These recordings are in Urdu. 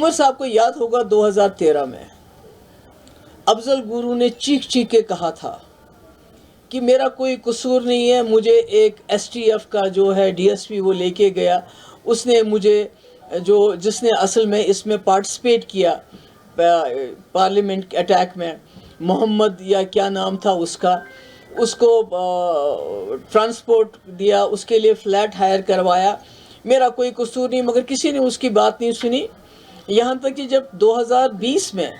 عمر صاحب کو یاد ہوگا 2013 میں افضل گورو نے چیخ چیخ کے کہا تھا کہ میرا کوئی قصور نہیں ہے، مجھے ایک ایس ٹی ایف کا جو ہے ڈی ایس پی وہ لے کے گیا، اس نے مجھے جس نے اصل میں اس میں پارٹیسپیٹ کیا پارلیمنٹ اٹیک میں، محمد یا کیا نام تھا اس کو ٹرانسپورٹ دیا، اس کے لیے فلیٹ ہائر کروایا، میرا کوئی قصور نہیں، مگر کسی نے اس کی بات نہیں سنی۔ یہاں تک کہ جب 2020 میں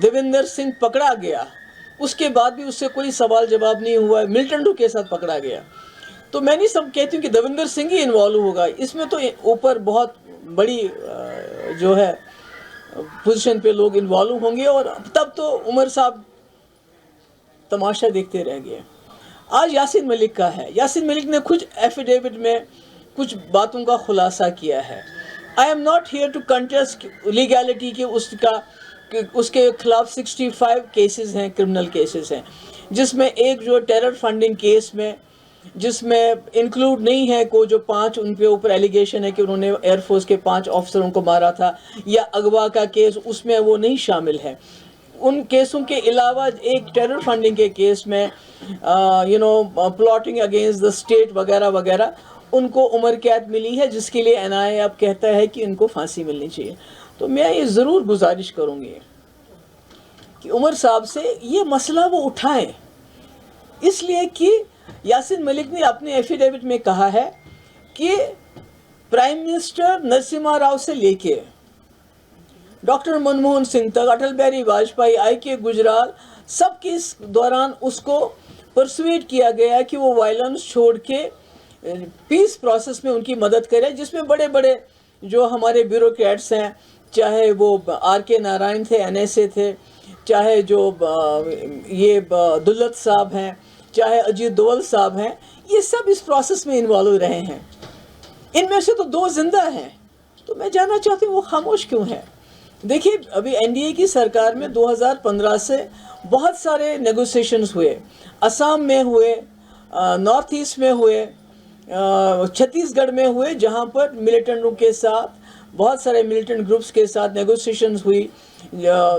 دیویندر سنگھ پکڑا گیا، اس کے بعد بھی اس سے کوئی سوال جواب نہیں ہوا، ملٹن ڈو کے ساتھ پکڑا گیا۔ تو میں نہیں سب کہتی ہوں کہ دیویندر سنگھ ہی انوالو ہوگا اس میں، تو اوپر بہت بڑی جو ہے پوزیشن پہ لوگ انوالو ہوں گے، اور تب تو عمر صاحب تماشا دیکھتے رہ گئے۔ آج یاسین ملک کا ہے، یاسین ملک نے کچھ ایفیڈیوٹ میں کچھ باتوں کا خلاصہ کیا ہے۔ I am not here to contest legality کہ اس کے خلاف 65 کیسز ہیں، کرمنل کیسز ہیں، جس میں ایک جو ٹیرر فنڈنگ کیس میں، جس میں انکلوڈ نہیں ہے کو جو 5 ان پہ اوپر ایلیگیشن ہے کہ انہوں نے ایئر فورس کے 5 آفیسروں کو مارا تھا، یا اغوا کا کیس، اس میں وہ نہیں شامل ہے۔ ان کیسوں کے علاوہ ایک ٹیرر فنڈنگ کے کیس میں پلاٹنگ اگینسٹ دا اسٹیٹ وغیرہ وغیرہ، ان کو عمر قید ملی ہے، جس کے لیے این آئی اے اب کہتا ہے کہ ان کو پھانسی ملنی چاہیے۔ تو میں یہ ضرور گزارش کروں گی کہ عمر صاحب سے یہ مسئلہ وہ اٹھائیں، اس لیے کہ یاسین ملک نے اپنے ایفیڈیوٹ میں کہا ہے کہ پرائم منسٹر نرسمہا راؤ سے لے کے ڈاکٹر منموہن سنگھ تک، اٹل بہاری واجپئی، آئی کے گجرال، سب کے اس دوران اس کو پرسویٹ کیا گیا کہ وہ وائلنس چھوڑ کے پیس پروسیس میں ان کی مدد کرے، جس میں بڑے بڑے جو ہمارے بیوروکریٹس ہیں، چاہے وہ آر کے نارائن تھے، این ایس اے تھے، چاہے جو یہ دلت صاحب ہیں، چاہے اجیت دوول صاحب ہیں، یہ سب اس پروسیس میں انوالو رہے ہیں۔ ان میں سے تو 2 زندہ ہیں، تو میں جاننا چاہتی ہوں وہ خاموش کیوں ہیں؟ دیکھیے ابھی این ڈی اے کی سرکار میں 2015 سے بہت سارے نیگوسیشنز ہوئے، اسام میں ہوئے، نارتھ ایسٹ میں ہوئے، چھتیس گڑھ میں ہوئے، جہاں پر ملیٹنٹوں کے ساتھ، بہت سارے ملیٹنٹ گروپس کے ساتھ نیگوسیشنز ہوئی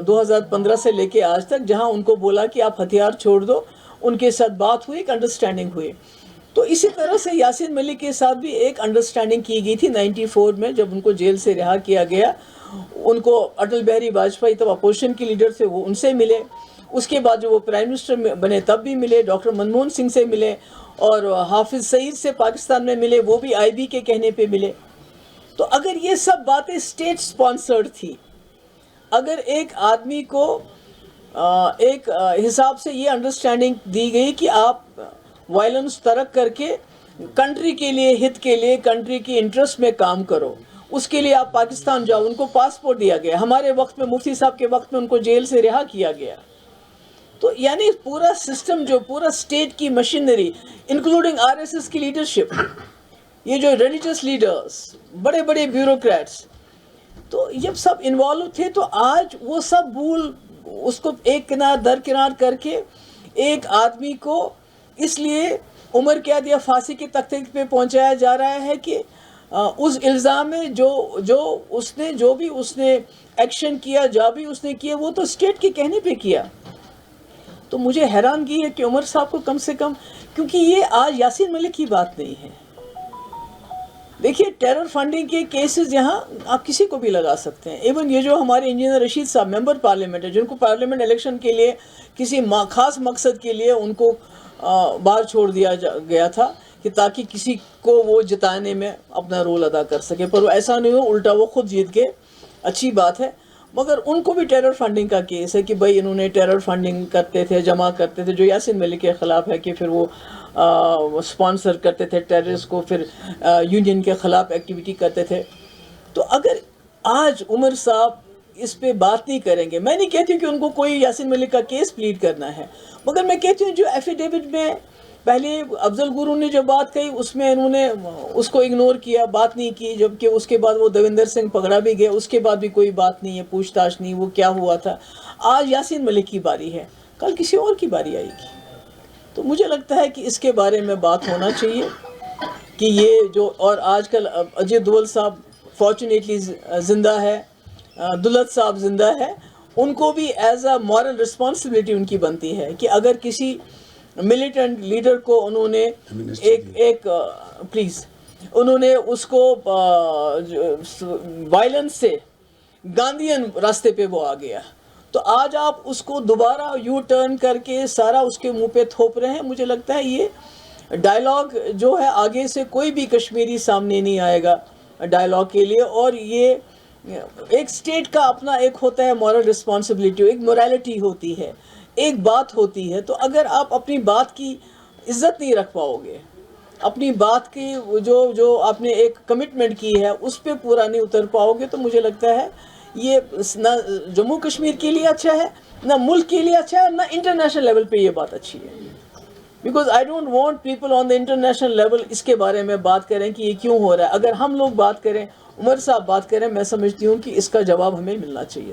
2015 سے لے کے آج تک، جہاں ان کو بولا کہ آپ ہتھیار چھوڑ دو، ان کے ساتھ بات ہوئی، ایک انڈرسٹینڈنگ ہوئی۔ تو اسی طرح سے یاسین ملک کے ساتھ بھی ایک انڈرسٹینڈنگ کی گئی تھی 94 میں، جب ان کو جیل سے رہا کیا گیا۔ ان کو اٹل بہاری واجپئی تب اپوزیشن کے لیڈر تھے، وہ ان سے ملے، اس کے بعد جو وہ پرائم منسٹر بنے تب بھی ملے، ڈاکٹر منموہن سنگھ سے ملے، اور حافظ سعید سے پاکستان میں ملے، وہ بھی آئی بی کے کہنے پہ ملے۔ تو اگر یہ سب باتیں اسٹیٹ سپانسرڈ تھی، اگر ایک آدمی کو ایک حساب سے یہ انڈرسٹینڈنگ دی گئی کہ آپ وائلنس ترک کر کے کنٹری کے لیے، ہت کے لیے، کنٹری کی انٹرسٹ میں کام کرو، اس کے لیے آپ پاکستان جاؤ، ان کو پاسپورٹ دیا گیا، ہمارے وقت میں مفتی صاحب کے وقت میں ان کو جیل سے رہا کیا گیا۔ تو یعنی پورا سسٹم، جو پورا اسٹیٹ کی machinery, including R S S کی لیڈرشپ، یہ جو ریلیجس لیڈرز، بڑے بڑے بیوروکریٹس، تو جب سب انوالو تھے، تو آج وہ سب بھول، اس کو ایک کنار درکنار کر کے ایک آدمی کو اس لیے عمر قید یا پھانسی کے تختے پہ پہنچایا جا رہا ہے کہ اس الزام میں جو بھی اس نے ایکشن کیا، جو بھی اس نے کیا، وہ تو اسٹیٹ کے کہنے پہ کیا۔ تو مجھے حیرانگی ہے کہ عمر صاحب کو کم سے کم، کیونکہ یہ آج یاسین ملک کی بات نہیں ہے۔ دیکھیے ٹیرر فنڈنگ کے کیسز یہاں آپ کسی کو بھی لگا سکتے ہیں، ایون یہ جو ہمارے انجینئر رشید صاحب ممبر پارلیمنٹ ہے، جن کو پارلیمنٹ الیکشن کے لیے کسی خاص مقصد کے لیے ان کو باہر چھوڑ دیا گیا تھا کہ تاکہ کسی کو وہ جتانے میں اپنا رول ادا کر سکے، پر ایسا نہیں ہو، الٹا وہ خود جیت گئے، اچھی بات ہے۔ مگر ان کو بھی ٹیرر فنڈنگ کا کیس ہے کہ بھائی انہوں نے ٹیرر فنڈنگ کرتے تھے، جمع کرتے تھے، جو یاسین ملک کے خلاف ہے کہ پھر وہ سپانسر کرتے تھے ٹیررسٹ کو، پھر یونین کے خلاف ایکٹیویٹی کرتے تھے۔ تو اگر آج عمر صاحب اس پہ بات نہیں کریں گے، میں نہیں کہتی ہوں کہ ان کو کوئی یاسین ملک کا کیس پلیڈ کرنا ہے، مگر میں کہتی ہوں جو ایفیڈیوٹ میں پہلے افضل گورو نے جو بات کہی، اس میں انہوں نے اس کو اگنور کیا، بات نہیں کی، جبکہ اس کے بعد وہ دیویندر سنگھ پکڑا بھی گیا، اس کے بعد بھی کوئی بات نہیں ہے، پوچھ تاچھ نہیں، وہ کیا ہوا تھا۔ آج یاسین ملک کی باری ہے، کل کسی اور کی باری آئے گی۔ تو مجھے لگتا ہے کہ اس کے بارے میں بات ہونا چاہیے کہ یہ جو، اور آج کل اجیت دوول صاحب فارچونیٹلی زندہ ہے، دولت صاحب زندہ ہے، ان کو بھی ایز اے مورل رسپانسبلٹی ان کی بنتی ہے کہ اگر کسی ملیٹنٹ لیڈر کو انہوں نے ایک پلیز انہوں نے اس کو وائلنس سے گاندھین راستے پہ وہ آ گیا، تو آج آپ اس کو دوبارہ یو ٹرن کر کے سارا اس کے منہ پہ تھوپ رہے ہیں. مجھے لگتا ہے یہ ڈائلاگ جو ہے آگے سے کوئی بھی کشمیری سامنے نہیں آئے گا ڈائلاگ کے لیے. اور یہ ایک اسٹیٹ کا اپنا ایک ہوتا ہے مورل رسپانسبلٹی، ایک مورالٹی ہوتی ہے، ایک بات ہوتی ہے. تو اگر آپ اپنی بات کی عزت نہیں رکھ پاؤ گے، اپنی بات کی جو آپ نے ایک کمٹمنٹ کی ہے اس پہ پورا نہیں اتر پاؤ گے، تو مجھے لگتا ہے یہ نہ جموں کشمیر کے لیے اچھا ہے، نہ ملک کے لیے اچھا ہے، نہ انٹرنیشنل لیول پہ یہ بات اچھی ہے. Because I don't want people on the international level اس کے بارے میں بات کریں کہ یہ کیوں ہو رہا ہے. اگر ہم لوگ بات کریں، عمر صاحب بات کریں، میں سمجھتی ہوں کہ اس کا جواب ہمیں ملنا چاہیے.